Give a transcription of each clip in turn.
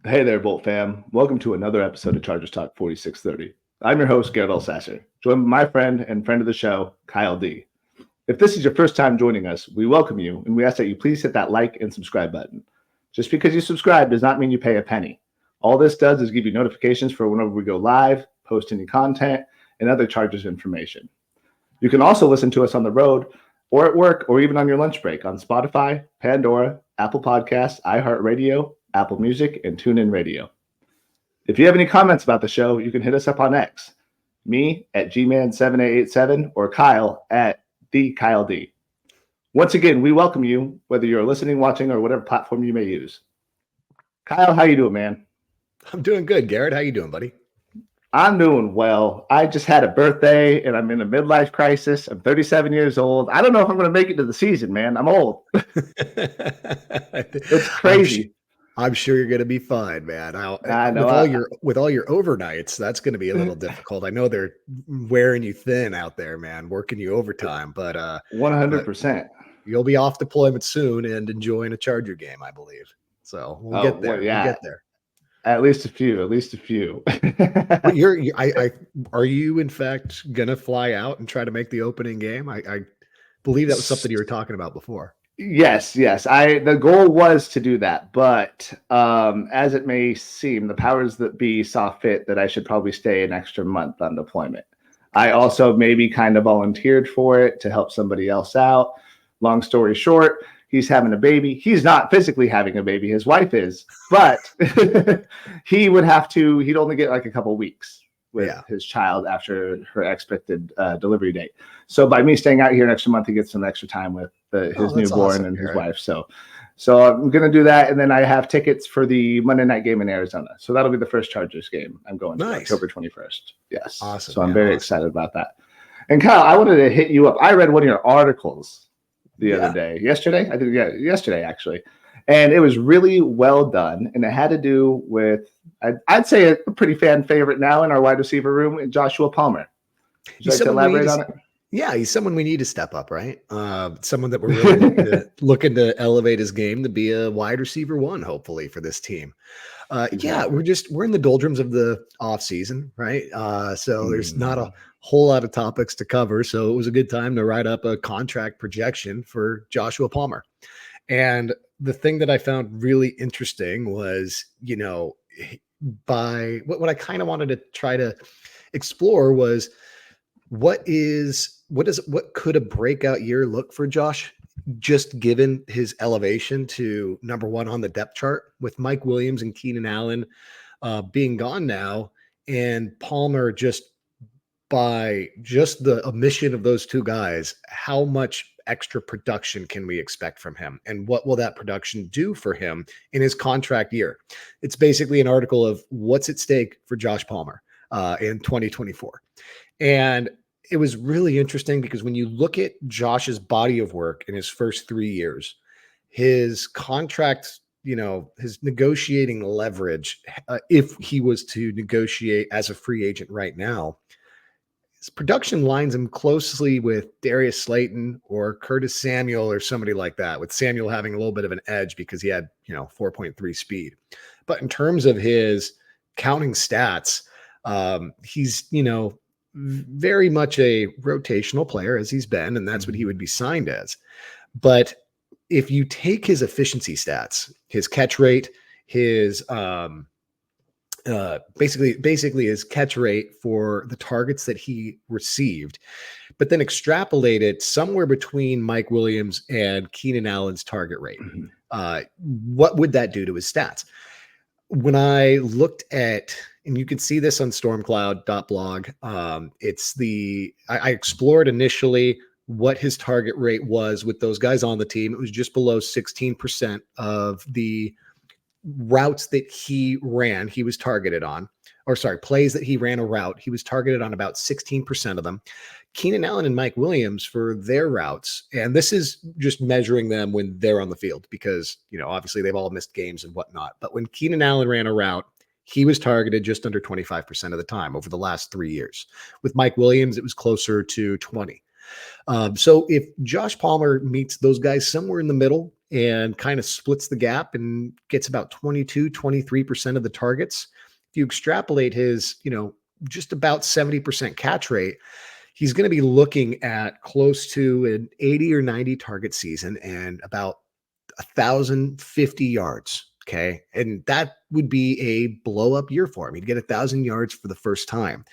Hey there, Bolt fam. Welcome to another episode of Chargers Talk 4630. I'm your host, Garrett Sasser, joined by my friend and friend of the show, Kyle D. If this is your first time joining us, we welcome you and we ask that you please hit that like and subscribe button. Just because you subscribe does not mean you pay a penny. All this does is give you notifications for whenever we go live, post any content, and other Chargers information. You can also listen to us on the road or at work or even on your lunch break on Spotify, Pandora, Apple Podcasts, iHeartRadio, Apple Music, and TuneIn Radio. If you have any comments about the show, you can hit us up on X. Me at gman7887 or Kyle at TheKyleD. Once again, we welcome you, whether you're listening, watching, or whatever platform you may use. Kyle, how you doing, man? I'm doing good, Garrett. How you doing, buddy? I'm doing well. I just had a birthday, and I'm in a midlife crisis. I'm 37 years old. I don't know if I'm going to make it to the season, man. I'm old. It's crazy. I'm sure you're going to be fine, man. I know. With all your overnights, that's going to be a little difficult. I know they're wearing you thin out there, man, working you overtime. But 100%. You'll be off deployment soon and enjoying a Charger game, I believe. So we'll get there. Well, yeah. We'll get there. At least a few. Are you in fact gonna fly out and try to make the opening game? I believe that was something you were talking about before. Yes. The goal was to do that, but as it may seem, the powers that be saw fit that I should probably stay an extra month on deployment. I also maybe kind of volunteered for it to help somebody else out. Long story short, he's having a baby. He's not physically having a baby. His wife is, but he'd only get like a couple weeks with his child after her expected delivery date. So by me staying out here an extra month, he gets some extra time with his newborn awesome, and his wife. So I'm going to do that. And then I have tickets for the Monday night game in Arizona. So that'll be the first Chargers game I'm going to October 21st. Yes. Awesome. So I'm very excited about that. And Kyle, I wanted to hit you up. I read one of your articles the other day. Yesterday? Yesterday, actually. And it was really well done. And it had to do with, I'd say, a pretty fan favorite now in our wide receiver room, Joshua Palmer. Would you like to elaborate on it? Yeah, he's someone we need to step up, right? Someone that we're really looking to elevate his game to be a wide receiver one, hopefully, for this team. We're in the doldrums of the offseason, right? So there's not a whole lot of topics to cover. So it was a good time to write up a contract projection for Joshua Palmer. And the thing that I found really interesting was, by what I kind of wanted to try to explore was what could a breakout year look for Josh, just given his elevation to number one on the depth chart with Mike Williams and Keenan Allen being gone now, and Palmer just by just the omission of those two guys, how much extra production can we expect from him? And what will that production do for him in his contract year? It's basically an article of what's at stake for Josh Palmer in 2024. And it was really interesting because when you look at Josh's body of work in his first 3 years, his contract, his negotiating leverage, if he was to negotiate as a free agent right now, his production lines him closely with Darius Slayton or Curtis Samuel or somebody like that, with Samuel having a little bit of an edge because he had, 4.3 speed. But in terms of his counting stats, he's, very much a rotational player as he's been, and that's what he would be signed as. But if you take his efficiency stats, his catch rate, his basically his catch rate for the targets that he received, but then extrapolate it somewhere between Mike Williams and Keenan Allen's target rate, what would that do to his stats? When I looked at, and you can see this on stormcloud.blog, I explored initially what his target rate was with those guys on the team. It was just below 16% of the routes that he ran, he was targeted on, plays that he ran a route, he was targeted on about 16% of them. Keenan Allen and Mike Williams for their routes, and this is just measuring them when they're on the field because, obviously they've all missed games and whatnot. But when Keenan Allen ran a route, he was targeted just under 25% of the time over the last 3 years. With Mike Williams, it was closer to 20. So if Josh Palmer meets those guys somewhere in the middle, and kind of splits the gap and gets about 23% of the targets. If you extrapolate his, just about 70% catch rate, he's going to be looking at close to an 80 or 90 target season and about 1,050 yards. Okay. And that would be a blow up year for him. He'd get 1,000 yards for the first time.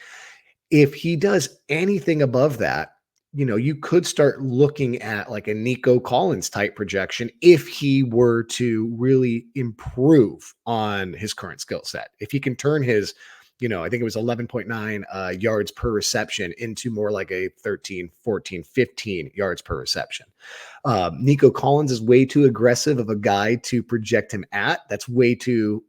If he does anything above that, you could start looking at like a Nico Collins type projection if he were to really improve on his current skill set. If he can turn his, I think it was 11.9 yards per reception into more like a 13, 14, 15 yards per reception. Nico Collins is way too aggressive of a guy to project him at. That's way too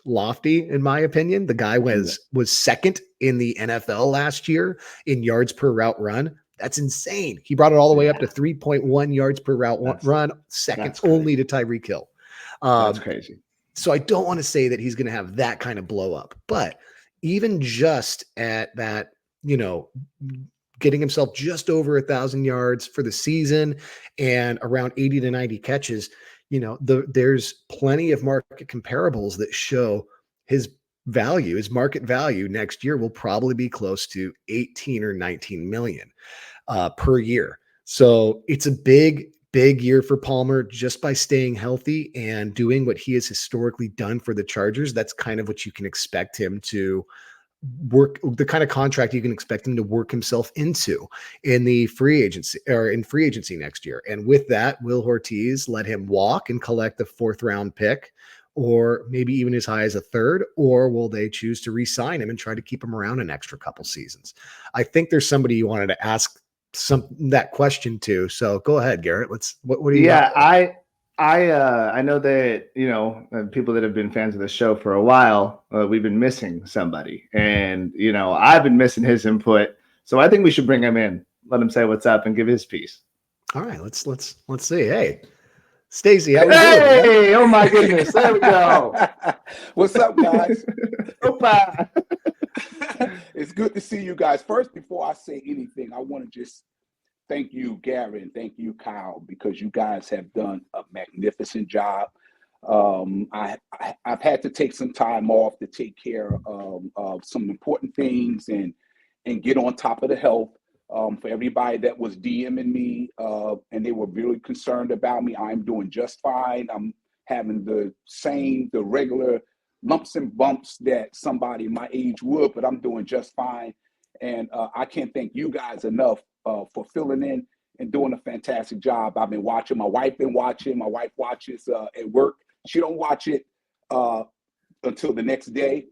lofty, in my opinion. The guy was second in the NFL last year in yards per route run. That's insane. He brought it all the way up to 3.1 yards per route run, second only to Tyreek Hill. That's crazy. So I don't want to say that he's going to have that kind of blow up, but even just at that, getting himself just over 1,000 yards for the season and around 80 to 90 catches, there's plenty of market comparables that show his value, his market value next year will probably be close to 18 or 19 million per year. So it's a big year for Palmer just by staying healthy and doing what he has historically done for the Chargers. That's kind of what you can expect him to work, the kind of contract you can expect him to work himself into in the free agency next year. And with that, will Ortiz let him walk and collect the 4th round pick, or maybe even as high as a 3rd, or will they choose to re-sign him and try to keep him around an extra couple seasons? I think there's somebody you wanted to ask that question to. So go ahead, Garrett. What do you? Yeah, I know that, people that have been fans of the show for a while, we've been missing somebody, and, I've been missing his input. So I think we should bring him in, let him say what's up and give his piece. All right, let's see. Hey, Stacy, how we doing? Hey, oh my goodness. There we go. What's up, guys? Opa. It's good to see you guys. First, before I say anything, I want to just thank you, Garrett, and thank you, Kyle, because you guys have done a magnificent job. I've had to take some time off to take care of some important things and get on top of the health. For everybody that was DMing me and they were really concerned about me, I'm doing just fine. I'm having the regular lumps and bumps that somebody my age would, but I'm doing just fine. And I can't thank you guys enough for filling in and doing a fantastic job. I've been watching. My wife been watching. My wife watches at work. She don't watch it until the next day.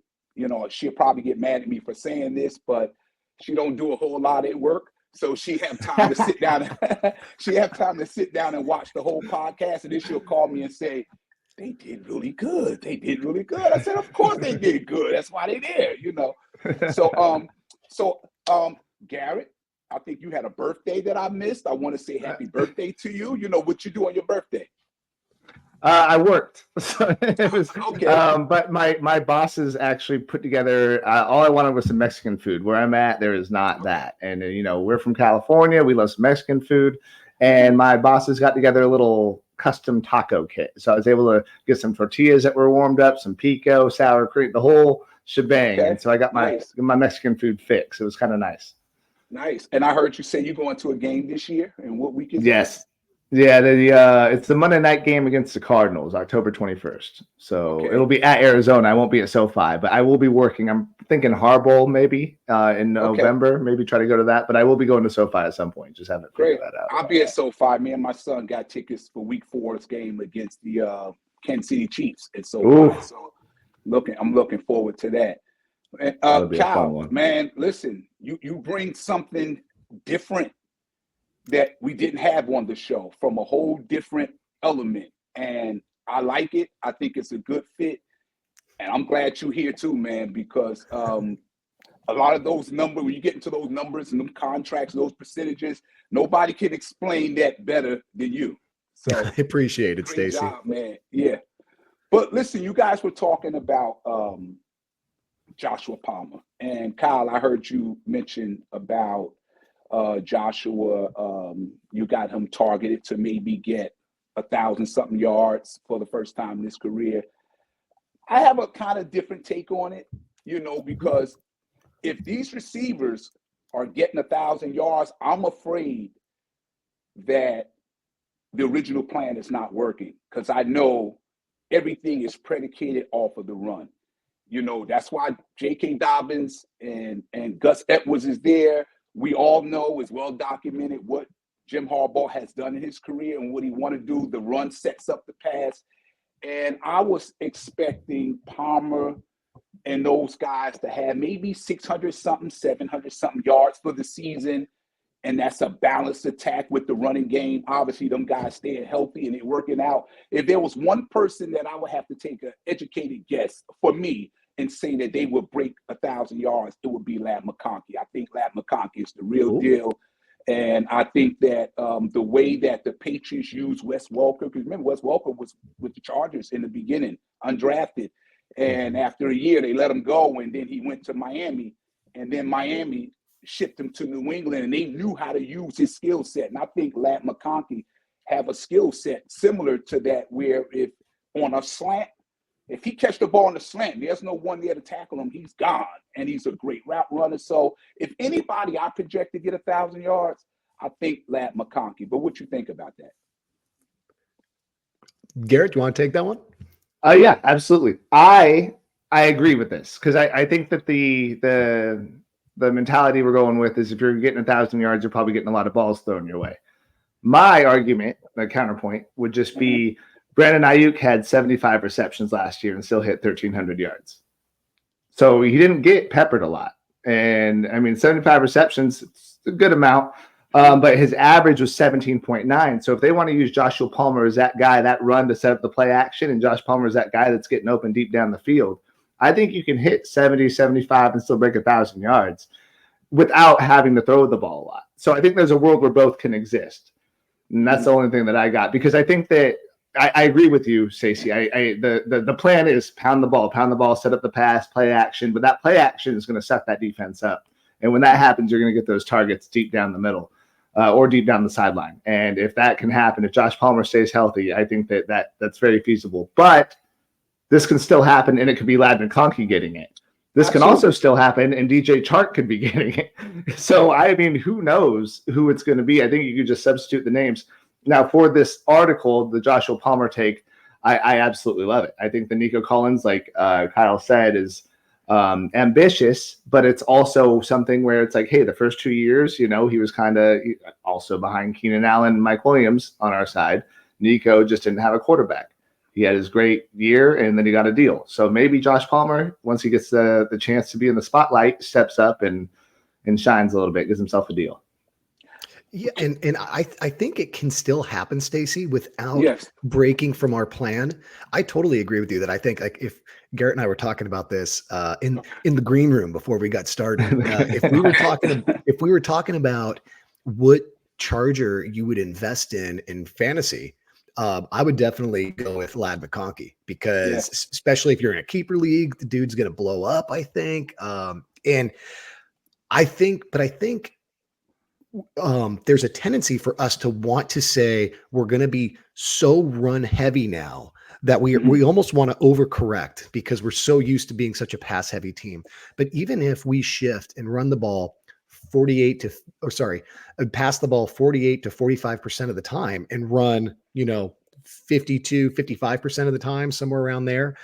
She'll probably get mad at me for saying this, but she don't do a whole lot at work. So she have time to sit down. She have time to sit down and watch the whole podcast, and then she'll call me and say, "They did really good. They did really good." I said, "Of course they did good. That's why they there." So Garrett, I think you had a birthday that I missed. I want to say happy birthday to you. What you do on your birthday? I worked. So it was okay. But my bosses actually put together, all I wanted was some Mexican food. Where I'm at, there is not that. And, we're from California. We love some Mexican food. And my bosses got together a little custom taco kit. So I was able to get some tortillas that were warmed up, some pico, sour cream, the whole shebang. Okay. And so I got my Mexican food fix. It was kind of nice. Nice. And I heard you say you're going to a game this year. And what week is it? Yes. Yeah, it's the Monday night game against the Cardinals, October 21st. So it'll be at Arizona. I won't be at SoFi, but I will be working. I'm thinking Harbaugh maybe in November, maybe try to go to that. But I will be going to SoFi at some point. Just haven't figured that out. I'll be at SoFi. Me and my son got tickets for Week 4's game against the Kansas City Chiefs at SoFi. Ooh. So I'm looking forward to that. And Kyle, man, listen, you bring something different that we didn't have on the show from a whole different element. And I like it. I think it's a good fit. And I'm glad you're here too, man, because a lot of those numbers, when you get into those numbers and them contracts, those percentages, nobody can explain that better than you. So I appreciate it, Stacy. Man. Yeah. But listen, you guys were talking about Joshua Palmer. And Kyle, I heard you mention about Joshua, you got him targeted to maybe get 1,000-something yards for the first time in his career. I have a kind of different take on it, because if these receivers are getting 1,000 yards, I'm afraid that the original plan is not working, because I know everything is predicated off of the run. That's why J.K. Dobbins and Gus Edwards is there. We all know, it's well documented, what Jim Harbaugh has done in his career and what he want to do. The run sets up the pass. And I was expecting Palmer and those guys to have maybe 600-something, 700-something yards for the season. And that's a balanced attack with the running game. Obviously, them guys staying healthy and they're working out. If there was one person that I would have to take an educated guess for me and say that they would break 1,000 yards, it would be Ladd McConkey. I think Ladd McConkey is the real deal. And I think that the way that the Patriots use Wes Welker, because remember, Wes Welker was with the Chargers in the beginning, undrafted. And after a year, they let him go. And then he went to Miami. And then Miami shipped him to New England. And they knew how to use his skill set. And I think Ladd McConkey have a skill set similar to that, where if on a slant, if he catch the ball on the slant, there's no one there to tackle him. He's gone, and he's a great route runner. So if anybody I project to get 1,000 yards, I think Ladd McConkey. But what you think about that? Garrett, do you want to take that one? Yeah, absolutely. I agree with this, because I think that the mentality we're going with is if you're getting 1,000 yards, you're probably getting a lot of balls thrown your way. My argument, the counterpoint, would just be Brandon Ayuk had 75 receptions last year and still hit 1,300 yards. So he didn't get peppered a lot. And, 75 receptions, it's a good amount. But his average was 17.9. So if they want to use Joshua Palmer as that guy, that run to set up the play action, and Josh Palmer is that guy that's getting open deep down the field, I think you can hit 70, 75 and still break 1,000 yards without having to throw the ball a lot. So I think there's a world where both can exist. And that's the only thing that I got, because I think that I agree with you, Stacey. The plan is pound the ball, set up the pass, play action, but that play action is going to set that defense up. And when that happens, you're going to get those targets deep down the middle or deep down the sideline. And if that can happen, if Josh Palmer stays healthy, I think that's very feasible. But this can still happen, and it could be Ladd McConkey getting it. This can also still happen, and DJ Chark could be getting it. So, who knows who it's going to be? I think you could just substitute the names. Now, for this article, the Joshua Palmer take, I absolutely love it. I think the Nico Collins, like Kyle said, is ambitious, but it's also something where it's like, hey, the first 2 years, he was kind of also behind Keenan Allen and Mike Williams on our side. Nico just didn't have a quarterback. He had his great year, and then he got a deal. So maybe Josh Palmer, once he gets the chance to be in the spotlight, steps up and shines a little bit, gives himself a deal. Yeah, and I think it can still happen, Stacey, without breaking from our plan. I totally agree with you that I think, like, if Garrett and I were talking about this in the green room before we got started, if we were talking about what Charger you would invest in fantasy, I would definitely go with Ladd McConkey, because especially if you're in a keeper league, the dude's going to blow up, I think. And I think there's a tendency for us to want to say we're going to be so run heavy now that we almost want to overcorrect, because we're so used to being such a pass heavy team. But even if we shift and run the ball pass the ball 48 to 45% of the time and run, 52, 55% of the time, somewhere around there,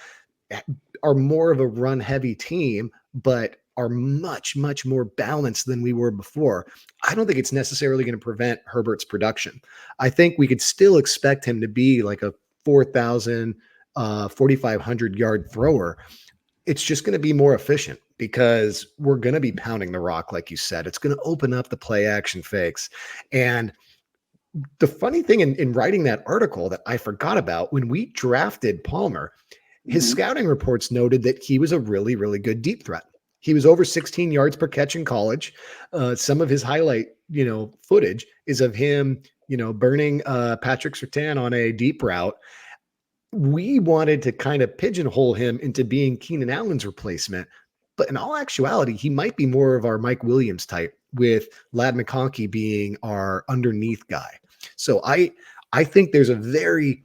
are more of a run heavy team, but are much, much more balanced than we were before. I don't think it's necessarily going to prevent Herbert's production. I think we could still expect him to be like a 4,000, 4,500 yard thrower. It's just going to be more efficient, because we're going to be pounding the rock, like you said. It's going to open up the play action fakes. And the funny thing in writing that article that I forgot about, when we drafted Palmer, his scouting reports noted that he was a really, really good deep threat. He was over 16 yards per catch in college. Some of his highlight, footage is of him, burning Patrick Surtain on a deep route. We wanted to kind of pigeonhole him into being Keenan Allen's replacement, but in all actuality, he might be more of our Mike Williams type, with Ladd McConkey being our underneath guy. So I I think there's a very,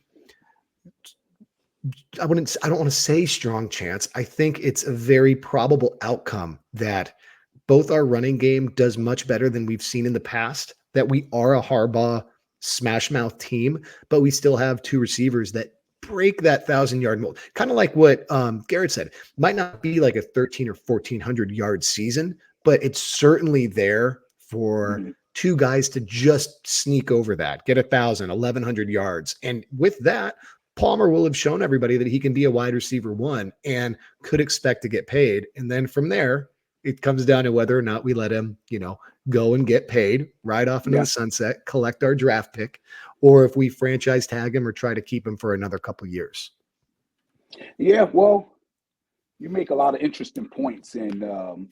I don't want to say strong chance. I think it's a very probable outcome that both our running game does much better than we've seen in the past, that we are a Harbaugh smash mouth team, but we still have two receivers that break that 1,000-yard mold. Kind of like what Garrett said, might not be like a 13 or 1,400 yard season, but it's certainly there for two guys to just sneak over that, get 1,000, 1,100 yards. And with that, Palmer will have shown everybody that he can be a wide receiver one and could expect to get paid. And then from there, it comes down to whether or not we let him, go and get paid, ride off into the sunset, collect our draft pick, or if we franchise tag him or try to keep him for another couple of years. Yeah, well, you make a lot of interesting points. And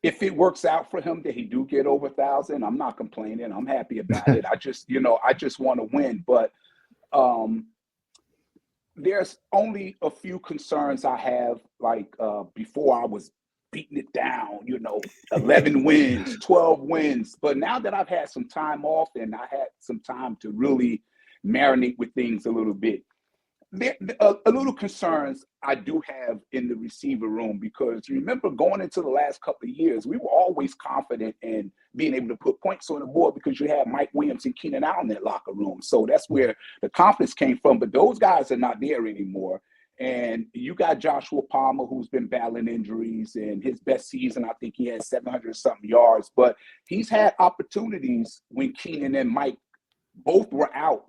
if it works out for him that he do get over 1,000, I'm not complaining. I'm happy about it. I just want to win. But there's only a few concerns I have, like before I was beating it down, 11 wins, 12 wins. But now that I've had some time off and I had some time to really marinate with things a little bit, there a little concerns I do have in the receiver room, because you remember going into the last couple of years, we were always confident in being able to put points on the board because you had Mike Williams and Keenan Allen in that locker room. So that's where the confidence came from. But those guys are not there anymore. And you got Joshua Palmer, who's been battling injuries, and his best season, I think he had 700-something yards. But he's had opportunities when Keenan and Mike both were out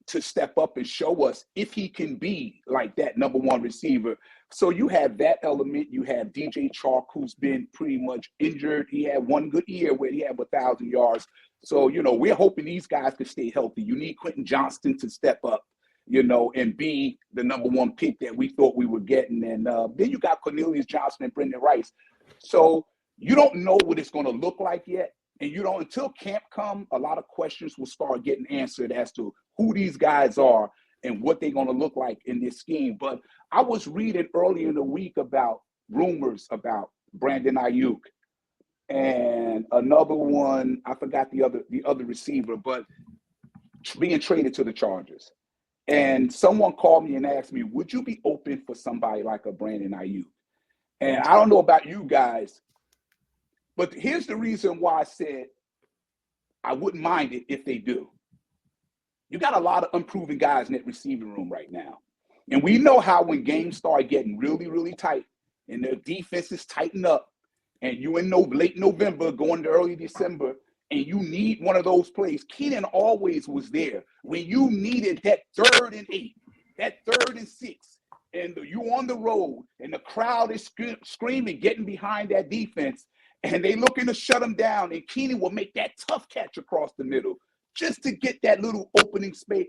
to step up and show us if he can be like that number one receiver. So you have that element. You have DJ Chark, who's been pretty much injured. He had one good year where he had 1,000 yards. So, we're hoping these guys can stay healthy. You need Quentin Johnston to step up, and be the number one pick that we thought we were getting. And then you got Cornelius Johnson and Brendan Rice. So you don't know what it's going to look like yet. And until camp come, a lot of questions will start getting answered as to who these guys are and what they're going to look like in this scheme. But I was reading earlier in the week about rumors about Brandon Ayuk and another one, I forgot the other receiver, but being traded to the Chargers. And someone called me and asked me, would you be open for somebody like a Brandon Ayuk? And I don't know about you guys, but here's the reason why I said I wouldn't mind it if they do. You got a lot of unproven guys in that receiving room right now. And we know how when games start getting really, really tight and their defenses tighten up and you in late November going to early December and you need one of those plays, Keenan always was there. When you needed that 3rd and 8, that 3rd and 6, and you on the road and the crowd is screaming, getting behind that defense, and they looking to shut him down, and Keenan will make that tough catch across the middle just to get that little opening space.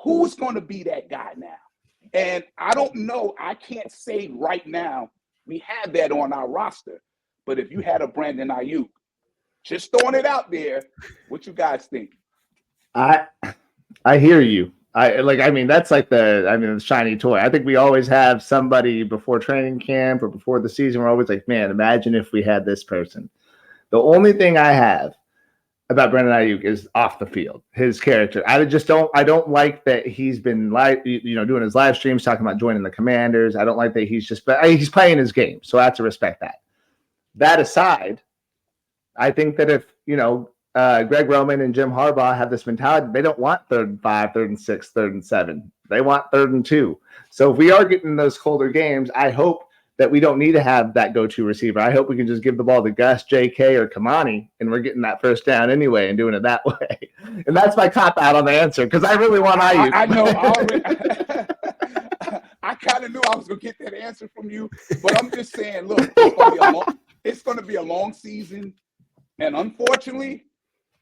Who's going to be that guy now? And I don't know. I can't say right now we have that on our roster. But if you had a Brandon Ayuk, just throwing it out there, what you guys think? I hear you. That's like the shiny toy. I think we always have somebody before training camp or before the season. We're always like, man, imagine if we had this person. The only thing I have about Brandon Ayuk is off the field, his character. I don't like that he's been doing his live streams talking about joining the Commanders. I don't like that he's playing his game. So I have to respect that. That aside, I think that if, Greg Roman and Jim Harbaugh have this mentality, they don't want 3rd and 5, 3rd and 6, 3rd and 7. They want 3rd and 2. So if we are getting those colder games, I hope that we don't need to have that go-to receiver. I hope we can just give the ball to Gus, J.K., or Kamani, and we're getting that first down anyway and doing it that way. And that's my cop-out on the answer, because I really want Ayuk. I know. I kind of knew I was going to get that answer from you, but I'm just saying, look, it's going to be a long season, and unfortunately,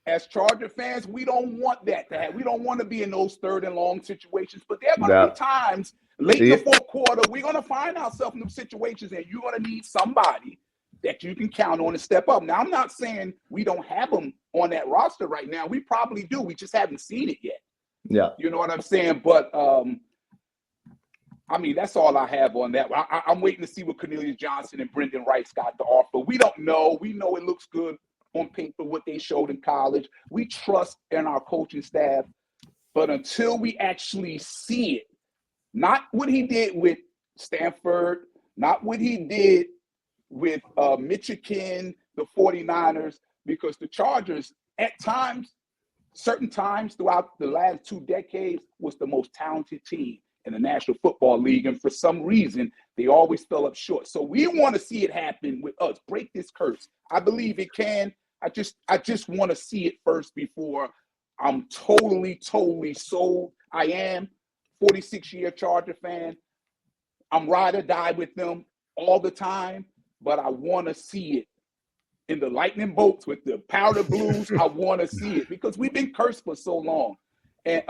as Charger fans, we don't want that to happen. We don't want to be in those 3rd and long situations, but there are going to be times late in the 4th quarter, we're going to find ourselves in those situations, and you're going to need somebody that you can count on to step up. Now, I'm not saying we don't have them on that roster right now. We probably do. We just haven't seen it yet. Yeah. You know what I'm saying? But, that's all I have on that. I'm waiting to see what Cornelius Johnson and Brendan Rice got to offer. We don't know. We know it looks good on paper, what they showed in college. We trust in our coaching staff But until we actually see it, not what he did with Stanford, not what he did with Michigan, the 49ers, because the Chargers at times, certain times throughout the last 2 decades, was the most talented team in the National Football League. And for some reason, they always fell up short. So we want to see it happen with us, break this curse. I believe it can. I just want to see it first before I'm totally sold. I am 46-year Charger fan. I'm ride or die with them all the time, but I want to see it in the lightning bolts with the powder blues. I want to see it because we've been cursed for so long. And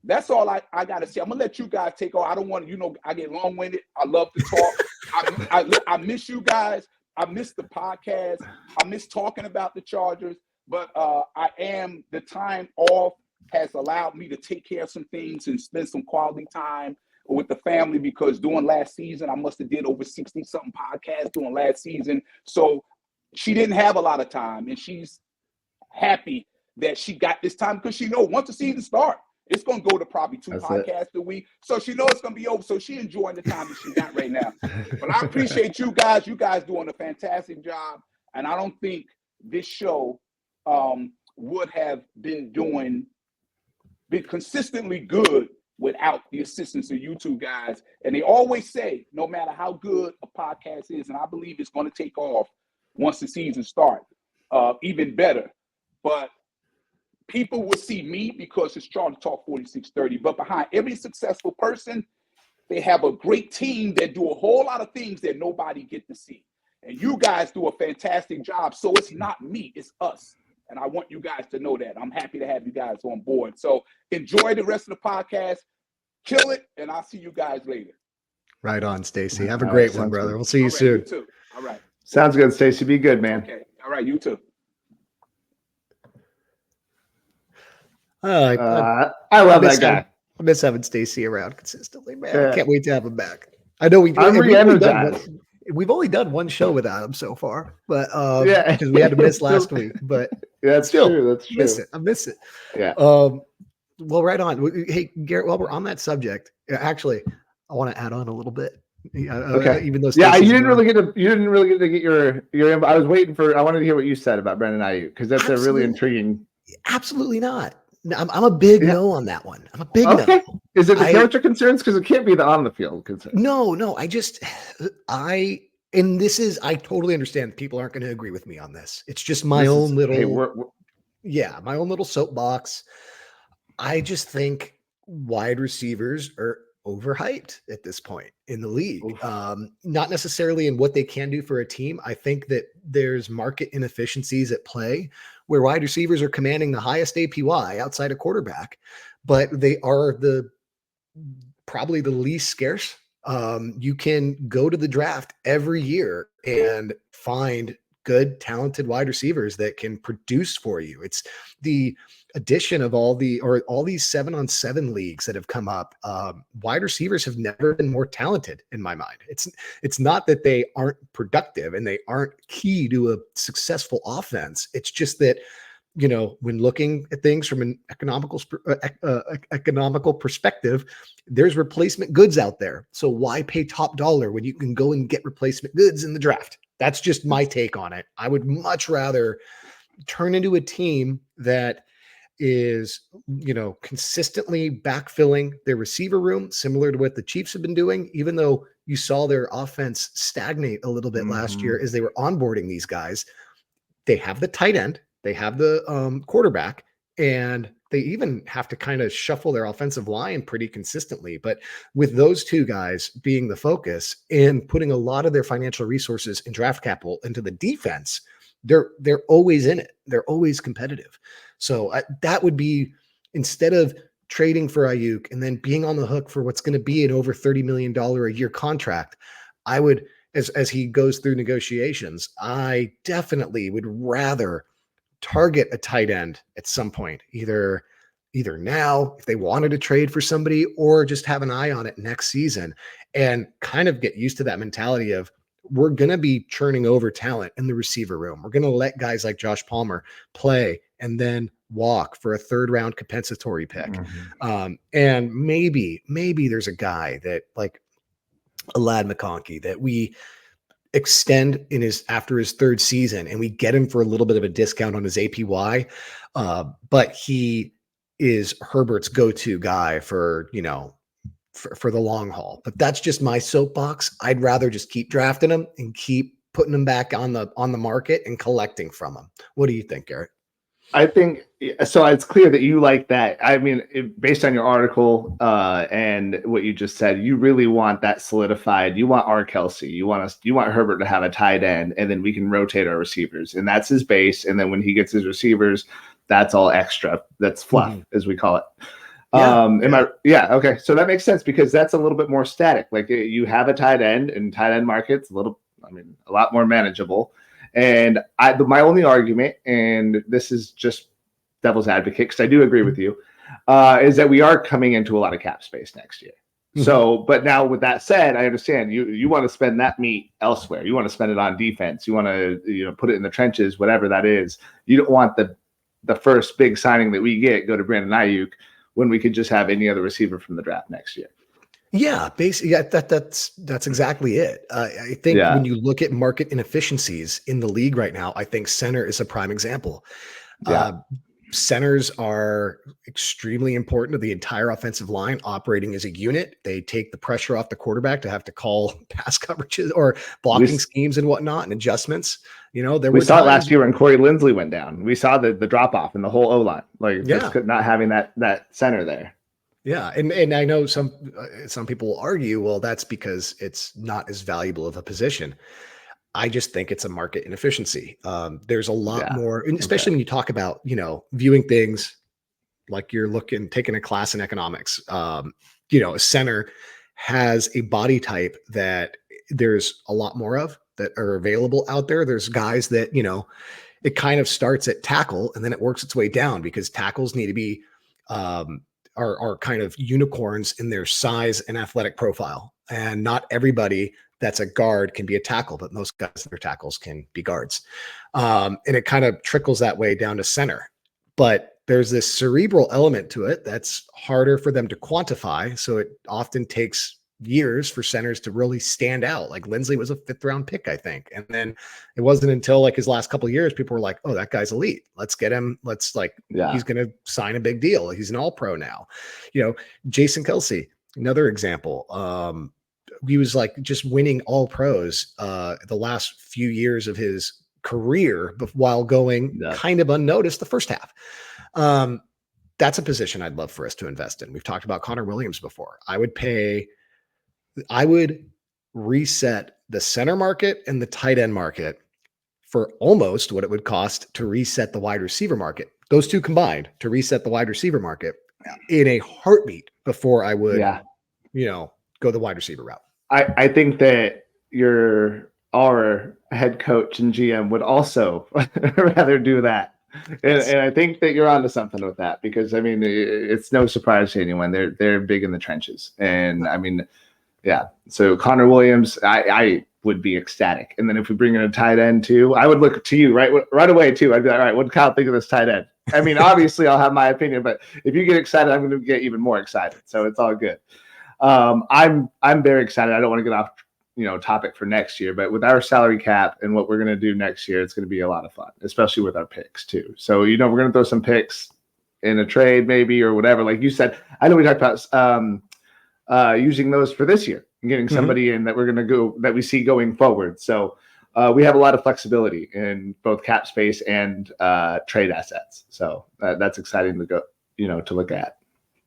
that's all I got to say. I'm going to let you guys take off. I don't want to, I get long-winded. I love to talk. I miss you guys. I miss the podcast. I miss talking about the Chargers. But the time off has allowed me to take care of some things and spend some quality time with the family, because during last season, I must have did over 60-something podcasts during last season. So she didn't have a lot of time, and she's happy that she got this time because she knows once the season starts, it's going to go to probably 2 podcasts a week. So she knows it's going to be over. So she enjoying the time that she got right now. But I appreciate you guys. You guys doing a fantastic job. And I don't think this show would have been consistently good without the assistance of you two guys. And they always say, no matter how good a podcast is, and I believe it's going to take off once the season starts, even better. But people will see me because it's Charger Talk 4630. But behind every successful person, they have a great team that do a whole lot of things that nobody get to see. And you guys do a fantastic job. So it's not me, it's us. And I want you guys to know that. I'm happy to have you guys on board. So enjoy the rest of the podcast. Kill it, and I'll see you guys later. Right on, Stacy. Have a great one, brother. We'll see you soon. You too. All right. Sounds good, Stacy. Be good, man. Okay. All right, you too. I love that guy. I miss having Stacy around consistently, man. Yeah. I can't wait to have him back. I know I'm re-energized. We've only done one show without him so far, but because we had to miss last week. But that's true. That's true. I miss it. Yeah. Well, right on. Hey, Garrett, while we're on that subject, actually, I want to add on a little bit. Okay. Even though you didn't really get to get your. I was waiting for. I wanted to hear what you said about Brandon Ayuk because that's a really intriguing. Absolutely not. I'm a big no on that one. I'm a big no. Is it the character concerns? Because it can't be the on the field concerns. No. I totally understand people aren't going to agree with me on this. It's just my own little soapbox. I just think wide receivers are overhyped at this point in the league. Not necessarily in what they can do for a team. I think that there's market inefficiencies at play where wide receivers are commanding the highest APY outside of quarterback, but they are probably the least scarce. You can go to the draft every year and find good, talented wide receivers that can produce for you. It's the addition of all these 7-on-7 leagues that have come up. Wide receivers have never been more talented in my mind. It's not that they aren't productive and they aren't key to a successful offense. It's just that, when looking at things from an economical perspective, there's replacement goods out there. So why pay top dollar when you can go and get replacement goods in the draft? That's just my take on it. I would much rather turn into a team that is, consistently backfilling their receiver room, similar to what the Chiefs have been doing, even though you saw their offense stagnate a little bit last year as they were onboarding these guys. They have the tight end, they have the quarterback, and they even have to kind of shuffle their offensive line pretty consistently. But with those two guys being the focus and putting a lot of their financial resources and draft capital into the defense, they're always in it. They're always competitive. So that would be, instead of trading for Ayuk and then being on the hook for what's going to be an over $30 million a year contract, I would, as he goes through negotiations, I definitely would rather target a tight end at some point, either now, if they wanted to trade for somebody, or just have an eye on it next season and kind of get used to that mentality of, we're going to be churning over talent in the receiver room. We're going to let guys like Josh Palmer play and then walk for a 3rd round compensatory pick. Mm-hmm. And maybe there's a guy that like a Lad McConkey that we extend after his 3rd season and we get him for a little bit of a discount on his APY. But he is Herbert's go-to guy for, for the long haul. But that's just my soapbox. I'd rather just keep drafting him and keep putting him back on the market and collecting from him. What do you think, Garrett? I think so. It's clear that you like that. I mean, based on your article and what you just said, you really want that solidified. You want R. Kelsey. You want Herbert to have a tight end, and then we can rotate our receivers, and that's his base. And then when he gets his receivers, that's all extra. That's fluff, as we call it. Okay. So that makes sense because that's a little bit more static. Like you have a tight end, and tight end market's a lot more manageable. And my only argument, and this is just devil's advocate, because I do agree with you, is that we are coming into a lot of cap space next year. Mm-hmm. So, but now with that said, I understand you want to spend that meat elsewhere. You want to spend it on defense. You want to put it in the trenches, whatever that is. You don't want the first big signing that we go to Brandon Ayuk when we could just have any other receiver from the draft next year. Yeah, basically, that's exactly it. I think when you look at market inefficiencies in the league right now, I think center is a prime example. Centers are extremely important to the entire offensive line operating as a unit. They take the pressure off the quarterback to have to call pass coverages or blocking schemes and whatnot and adjustments. We saw it last year when Corey Linsley went down. We saw the drop off in the whole O-line, just not having that center there. Yeah, and I know some people will argue, well, that's because it's not as valuable of a position. I just think it's a market inefficiency. There's a lot more, and especially when you talk about, viewing things like you're taking a class in economics. A center has a body type that there's a lot more of that are available out there. There's guys that, it kind of starts at tackle and then it works its way down because tackles need to be, are kind of unicorns in their size and athletic profile. And not everybody that's a guard can be a tackle, but most guys that are tackles can be guards. And it kind of trickles that way down to center. But there's this cerebral element to it that's harder for them to quantify. So it often takes years for centers to really stand out. Like Linsley was a 5th round pick, I think. And then it wasn't until like his last couple of years, people were like, oh, that guy's elite. Let's get him. He's going to sign a big deal. He's an all pro now. Jason Kelsey, another example. He was like just winning all pros the last few years of his career while going kind of unnoticed the first half. That's a position I'd love for us to invest in. We've talked about Connor Williams before. I would reset the center market and the tight end market for almost what it would cost to reset the wide receiver market. Those two combined to reset the wide receiver market in a heartbeat before I would, go the wide receiver route. I think that our head coach and GM would also rather do that. And I think that you're onto something with that because it's no surprise to anyone. They're big in the trenches. And so Connor Williams, I would be ecstatic. And then if we bring in a tight end too, I would look to you right away too. I'd be like, all right, what did Kyle think of this tight end? Obviously I'll have my opinion, but if you get excited, I'm going to get even more excited. So it's all good. I'm very excited. I don't want to get off, topic for next year, but with our salary cap and what we're going to do next year, it's going to be a lot of fun, especially with our picks too. So, we're going to throw some picks in a trade maybe, or whatever. Like you said, I know we talked about, using those for this year and getting somebody in that we're going to that we see going forward. So, we have a lot of flexibility in both cap space and, trade assets. So that's exciting to go, to look at.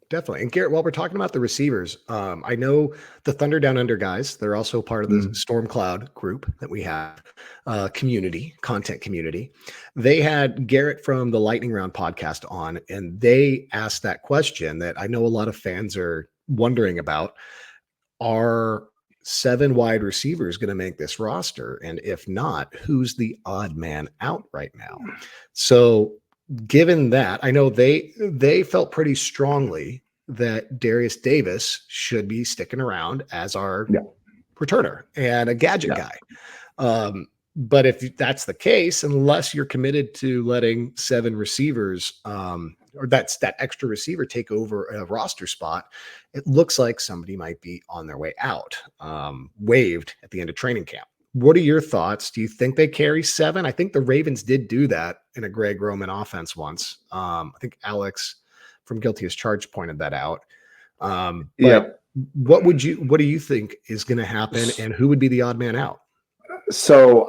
Definitely. And Garrett, while we're talking about the receivers, I know the Thunder Down Under guys, they're also part of the StormCloud group that we have, content community. They had Garrett from the Lightning Round podcast on, and they asked that question that I know a lot of fans are wondering about. Are 7 wide receivers going to make this roster? And if not, who's the odd man out right now? So given that, I know they felt pretty strongly that Darius Davis should be sticking around as our returner and a gadget guy. But if that's the case, unless you're committed to letting 7 receivers, or that extra receiver take over a roster spot, it looks like somebody might be on their way out, waived at the end of training camp. What are your thoughts? Do you think they carry 7? I think the Ravens did do that in a Greg Roman offense once. I think Alex from Guilty as Charged pointed that out. But what do you think is going to happen, and who would be the odd man out? So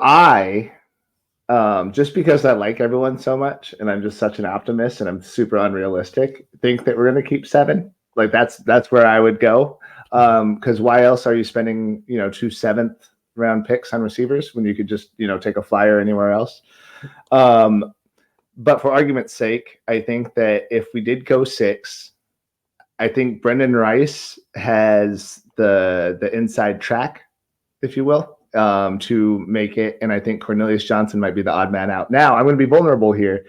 just because I like everyone so much and I'm just such an optimist and I'm super unrealistic, think that we're going to keep 7. Like that's where I would go. Because why else are you spending, 2 7th round picks on receivers when you could just, take a flyer anywhere else? But for argument's sake, I think that if we did go 6, I think Brendan Rice has the inside track, if you will, to make it. And I think Cornelius Johnson might be the odd man out. Now, I'm going to be vulnerable here.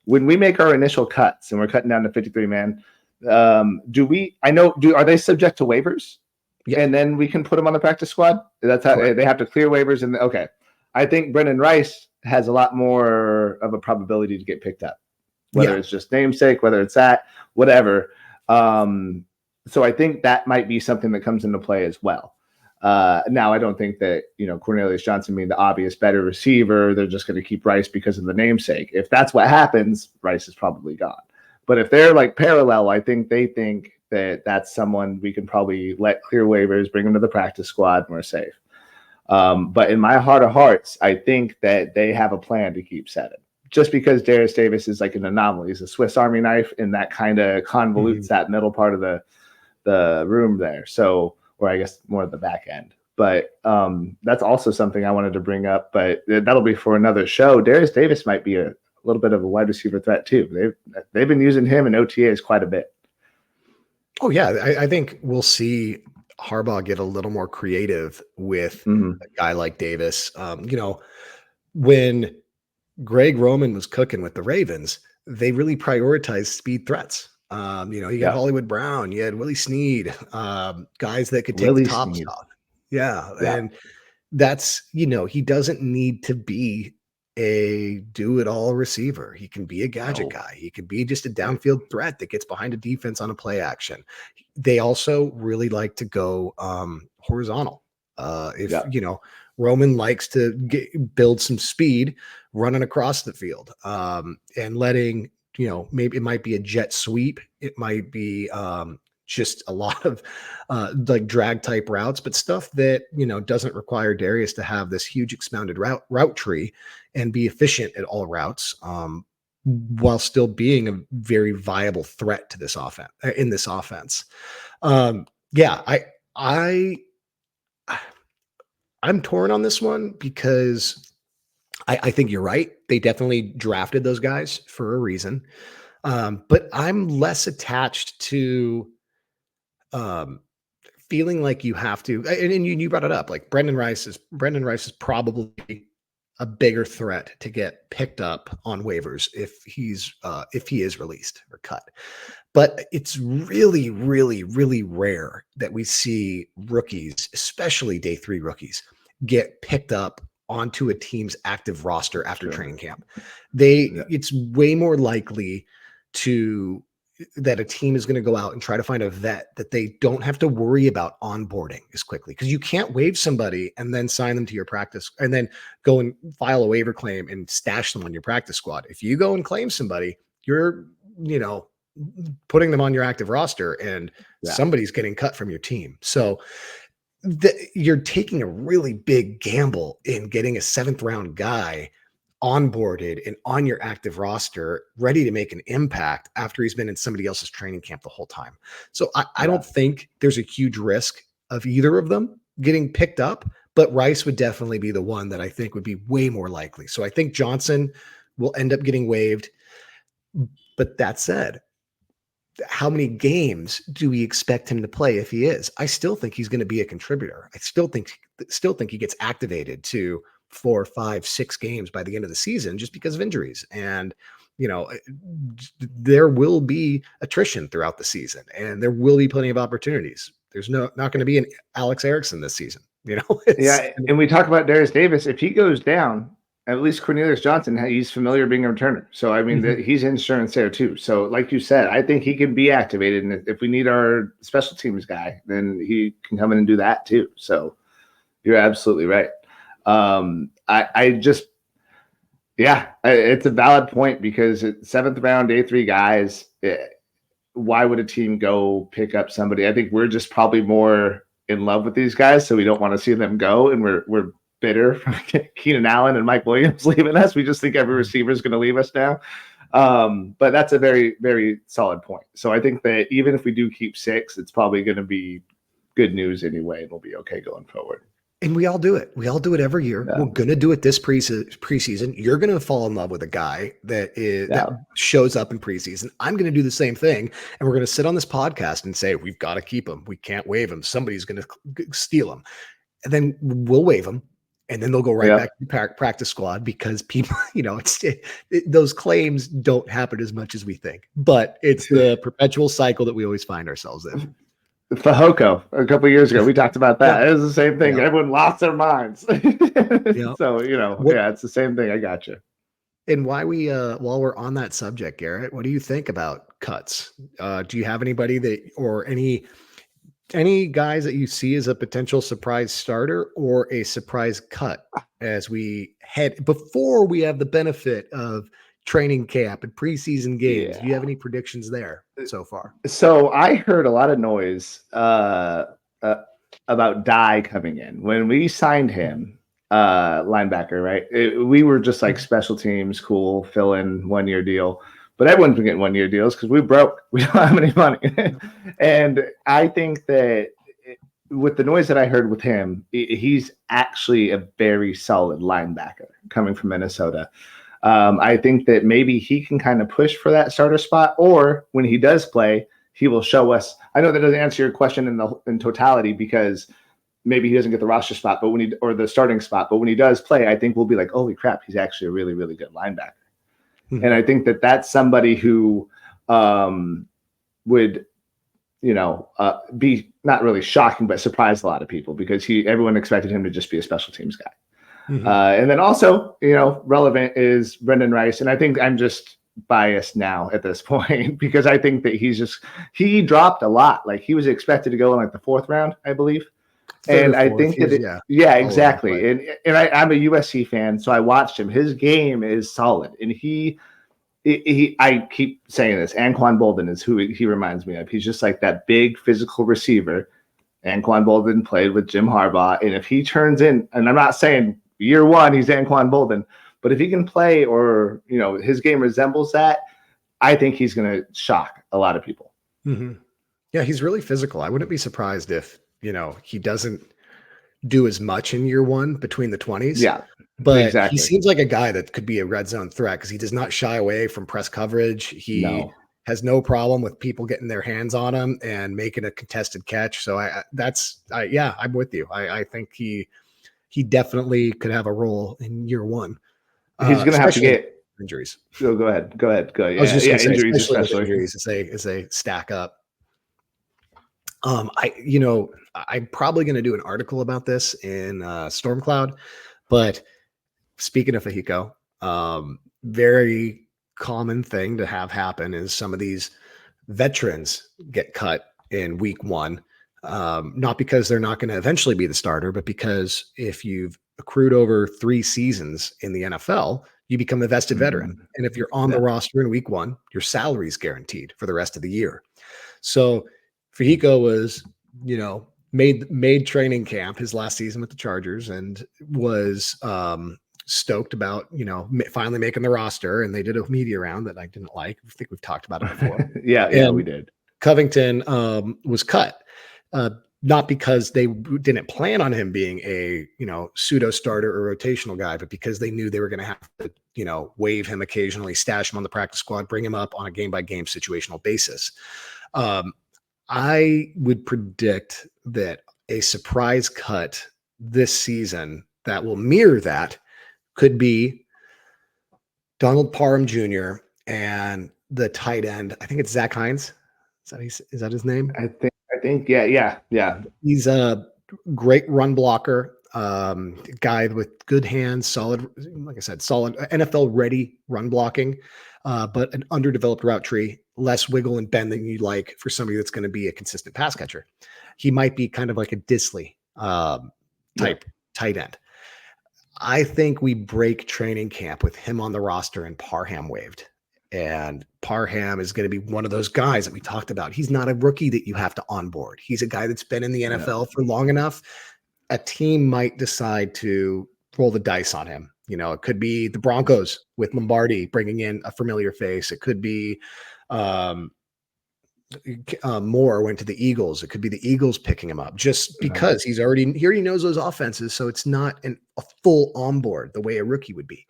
When we make our initial cuts and we're cutting down to 53 man, are they subject to waivers? Yeah. And then we can put them on the practice squad? That's how they have to clear waivers. And okay. I think Brendan Rice has a lot more of a probability to get picked up, whether it's just namesake, whether it's that, whatever. So I think that might be something that comes into play as well. Now, I don't think that, Cornelius Johnson being the obvious better receiver, they're just going to keep Rice because of the namesake. If that's what happens, Rice is probably gone. But if they're like parallel, I think they think that that's someone we can probably let clear waivers, bring them to the practice squad, and we're safe. But in my heart of hearts, I think that they have a plan to keep 7. Just because Darius Davis is like an anomaly. He's a Swiss Army knife, and that kind of convolutes that middle part of the room there. So, or I guess more of the back end. But that's also something I wanted to bring up, but that'll be for another show. Darius Davis might be a little bit of a wide receiver threat too. They've been using him in OTAs quite a bit. Oh yeah, I think we'll see Harbaugh get a little more creative with a guy like Davis. When Greg Roman was cooking with the Ravens, they really prioritized speed threats. You got Hollywood Brown, you had Willie Snead, guys that could take the top off. Yeah. And that's, he doesn't need to be a do-it-all receiver. He can be a gadget guy. He can be just a downfield threat that gets behind a defense on a play action. They also really like to go horizontal. Roman likes to build some speed running across the field and letting, maybe it might be a jet sweep. It might be just a lot of like drag type routes, but stuff that, doesn't require Darius to have this huge expounded route tree and be efficient at all routes while still being a very viable threat to this offense in this offense. I'm torn on this one because I think you're right. They definitely drafted those guys for a reason. But I'm less attached to feeling like you have to, and you brought it up, like Brendan Rice is probably a bigger threat to get picked up on waivers if he is released or cut. But it's really, really, really rare that we see rookies, especially day 3 rookies, get picked up onto a team's active roster after training camp. It's way more likely that a team is going to go out and try to find a vet that they don't have to worry about onboarding as quickly, because you can't waive somebody and then sign them to your practice and then go and file a waiver claim and stash them on your practice squad. If you go and claim somebody, you're, putting them on your active roster and somebody's getting cut from your team. So you're taking a really big gamble in getting a 7th round guy onboarded and on your active roster, ready to make an impact after he's been in somebody else's training camp the whole time. So I don't think there's a huge risk of either of them getting picked up, but Rice would definitely be the one that I think would be way more likely. So I think Johnson will end up getting waived. But that said, how many games do we expect him to play if he is? I still think he's going to be a contributor. I still think he gets activated to 4, 5, 6 games by the end of the season just because of injuries. And, there will be attrition throughout the season and there will be plenty of opportunities. There's not going to be an Alex Erickson this season. Yeah, and we talk about Darius Davis. If he goes down, at least Cornelius Johnson, he's familiar being a returner. So, I mean, he's insurance there too. So, like you said, I think he can be activated. And if we need our special teams guy, then he can come in and do that too. So, you're absolutely right. It's a valid point because it's 7th round, day 3 guys. Why would a team go pick up somebody? I think we're just probably more in love with these guys, so we don't want to see them go, and we're bitter from Keenan Allen and Mike Williams leaving us. We just think every receiver is going to leave us now. But that's a very, very solid point. So I think that even if we do keep 6, it's probably going to be good news anyway, and we'll be okay going forward. And we all do it. We all do it every year. Yeah. We're going to do it this preseason. You're going to fall in love with a guy that shows up in preseason. I'm going to do the same thing. And we're going to sit on this podcast and say, we've got to keep him. We can't waive him. Somebody's going to steal him. And then we'll waive him. And then they'll go right back to the practice squad because people, those claims don't happen as much as we think. But it's the perpetual cycle that we always find ourselves in. Fajoko a couple of years ago, we talked about that. It was the same thing. Everyone lost their minds. So, it's the same thing. I got you. And while we're on that subject, Garrett, what do you think about cuts? Do you have anybody or any guys that you see as a potential surprise starter or a surprise cut as we head before we have the benefit of training camp and preseason games? Yeah. Do you have any predictions there so far? So I heard a lot of noise about Dye coming in when we signed him, linebacker, right? We were just like special teams, cool, fill in 1-year deal, but everyone's been getting 1-year deals because we broke. We don't have any money. And I think that with the noise that I heard with him, he's actually a very solid linebacker coming from Minnesota. I think that maybe he can kind of push for that starter spot, or when he does play, he will show us. I know that doesn't answer your question in totality because maybe he doesn't get the roster spot, or the starting spot. But when he does play, I think we'll be like, holy crap, he's actually a really, really good linebacker. Mm-hmm. And I think that that's somebody who would, be not really shocking, but surprise a lot of people because everyone expected him to just be a special teams guy. Mm-hmm. And then also, relevant is Brendan Rice. And I think I'm just biased now at this point because I think that he dropped a lot. Like he was expected to go in like the 4th round, I believe. And I think that exactly. And I'm a USC fan, so I watched him. His game is solid. And I keep saying this, Anquan Bolden is who he reminds me of. He's just like that big physical receiver. Anquan Bolden played with Jim Harbaugh. And if he turns in, and I'm not saying year 1, he's Anquan Bolden. But if he can play or, his game resembles that, I think he's going to shock a lot of people. Mm-hmm. Yeah, he's really physical. I wouldn't be surprised if, he doesn't do as much in year 1 between the 20s. Yeah, but exactly. He seems like a guy that could be a red zone threat because he does not shy away from press coverage. He has no problem with people getting their hands on him and making a contested catch. So I'm with you. I think he definitely could have a role in year 1. He's going to have to get injuries. So go ahead. I was just going to say, especially injuries as they stack up. I'm probably going to do an article about this in StormCloud, but speaking of Fajiko, very common thing to have happen is some of these veterans get cut in week 1. Not because they're not going to eventually be the starter, but because if you've accrued over 3 seasons in the NFL, you become a vested veteran. And if you're on the roster in week 1, your salary is guaranteed for the rest of the year. So Fajiko was, made training camp his last season with the Chargers and was stoked about, finally making the roster. And they did a media round that I didn't like. I think we've talked about it before. Yeah, we did. Covington was cut. Not because they didn't plan on him being a, pseudo starter or rotational guy, but because they knew they were going to have to, waive him occasionally, stash him on the practice squad, bring him up on a game-by-game situational basis. I would predict that a surprise cut this season that will mirror that could be Donald Parham Jr. and the tight end. I think it's Zach Hines. Is that his name? I think, yeah. He's great run blocker, guy with good hands, solid, like I said, solid NFL ready run blocking, but an underdeveloped route tree, less wiggle and bend than you like for somebody that's going to be a consistent pass catcher. He might be kind of like a Disley type tight end. I think we break training camp with him on the roster and Parham waived. And Parham is going to be one of those guys that we talked about. He's not a rookie that you have to onboard. He's a guy that's been in the NFL for long enough. A team might decide to roll the dice on him. You know, it could be the Broncos with Lombardi bringing in a familiar face. It could be Moore went to the Eagles. It could be the Eagles picking him up just because he already knows those offenses. So it's not a full onboard the way a rookie would be.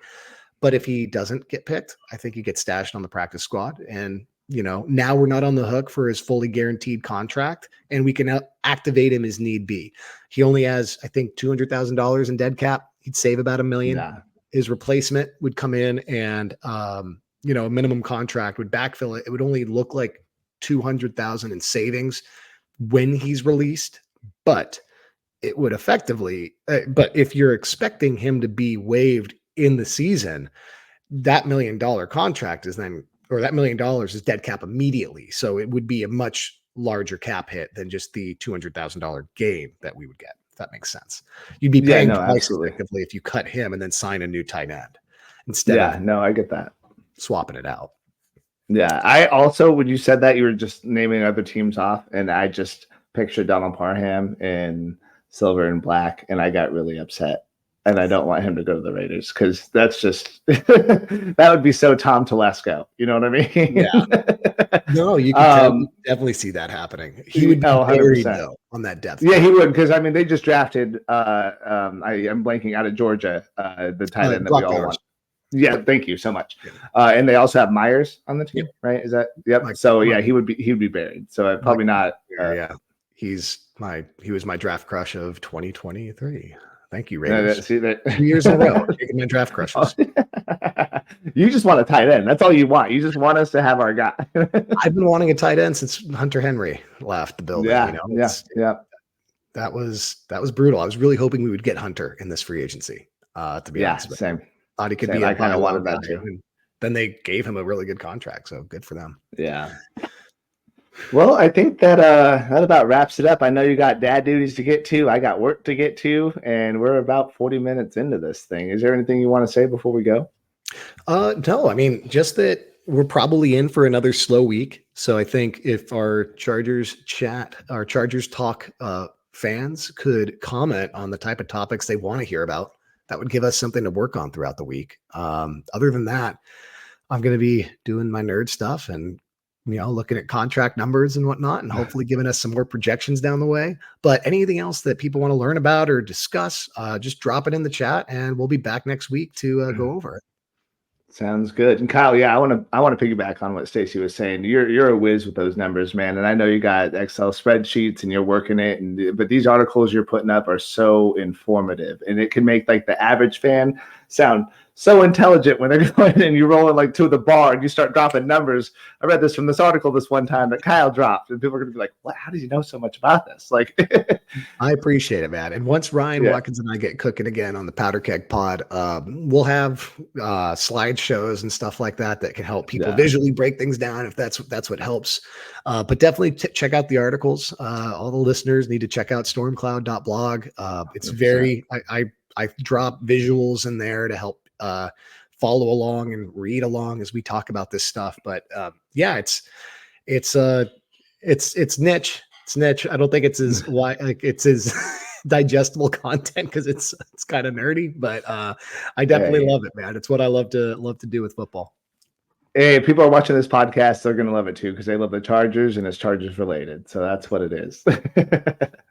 But if he doesn't get picked, I think he gets stashed on the practice squad. And, you know, now we're not on the hook for his fully guaranteed contract, and we can activate him as need be. He only has, I think, $200,000 in dead cap. He'd save about $1 million. Yeah. His replacement would come in and, you know, a minimum contract would backfill it. It would only look like $200,000 in savings when he's released, but it would effectively, but if you're expecting him to be waived in the season, that $1 million contract is then, or that $1 million is dead cap immediately. So it would be a much larger cap hit than just the $200,000 gain that we would get. If that makes sense. You'd be paying twice effectively if you cut him and then sign a new tight end instead of I get that. Swapping it out. Yeah. I also, when you said that, you were just naming other teams off, and I just pictured Donald Parham in silver and black, and I got really upset. And I don't want him to go to the Raiders because that's just that would be so Tom Telesco. You know what I mean? Yeah. No, you can definitely see that happening. He would be buried though on that depth. Yeah, he would, because I mean they just drafted I am blanking out of Georgia, the tight end that we all want. Yeah, thank you so much. And they also have Myers on the team, right? Is that so yeah, he would be buried. So probably not he was my draft crush of 2023. Thank you, Raiders. 2 years in a row, taking my draft crushes. You just want a tight end. That's all you want. You just want us to have our guy. I've been wanting a tight end since Hunter Henry left the building. Yeah, you know? That was brutal. I was really hoping we would get Hunter in this free agency. To be honest, same. Thought he could be. I kind of wanted that too. And then they gave him a really good contract, so good for them. Yeah. Well, I think that that about wraps it up. I know you got dad duties to get to. I got work to get to, and we're about 40 minutes into this thing. Is there anything you want to say before we go? No, I mean, just that we're probably in for another slow week. So I think if our Chargers talk fans could comment on the type of topics they want to hear about, that would give us something to work on throughout the week. Other than that, I'm going to be doing my nerd stuff and looking at contract numbers and whatnot, and hopefully giving us some more projections down the way. But anything else that people want to learn about or discuss, just drop it in the chat, and we'll be back next week to go over it. Sounds good. And Kyle, I want to piggyback on what Stacey was saying. You're a whiz with those numbers, man. And I know you got Excel spreadsheets and you're working it. But these articles you're putting up are so informative, and it can make like the average fan sound so intelligent when they're going and you're rolling like to the bar and you start dropping numbers. I read this from this article this one time that Kyle dropped, and people are going to be like, "What? How did you know so much about this?" Like, I appreciate it, man. And once Ryan Watkins and I get cooking again on the Powder Keg Pod, we'll have slideshows and stuff like that can help people visually break things down if that's what helps. But definitely check out the articles. All the listeners need to check out stormcloud.blog. It's very I drop visuals in there to help follow along and read along as we talk about this stuff. But it's niche. It's niche. I don't think it's as it's as digestible content because it's kind of nerdy, but I definitely love it, man. It's what I love to do with football. Hey, if people are watching this podcast, they're going to love it too, because they love the Chargers and it's Chargers related. So that's what it is.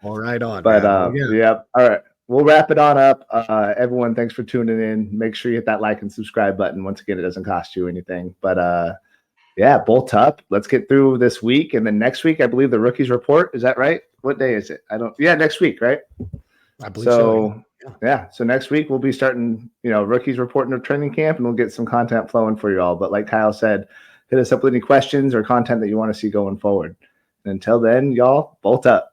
All right on. But all right. We'll wrap it on up. Everyone, thanks for tuning in. Make sure you hit that like and subscribe button. Once again, it doesn't cost you anything. But bolt up. Let's get through this week. And then next week, I believe the rookies report. Is that right? What day is it? Next week, right? I believe so. So next week we'll be starting, rookies reporting to training camp, and we'll get some content flowing for you all. But like Kyle said, hit us up with any questions or content that you want to see going forward. And until then, y'all, bolt up.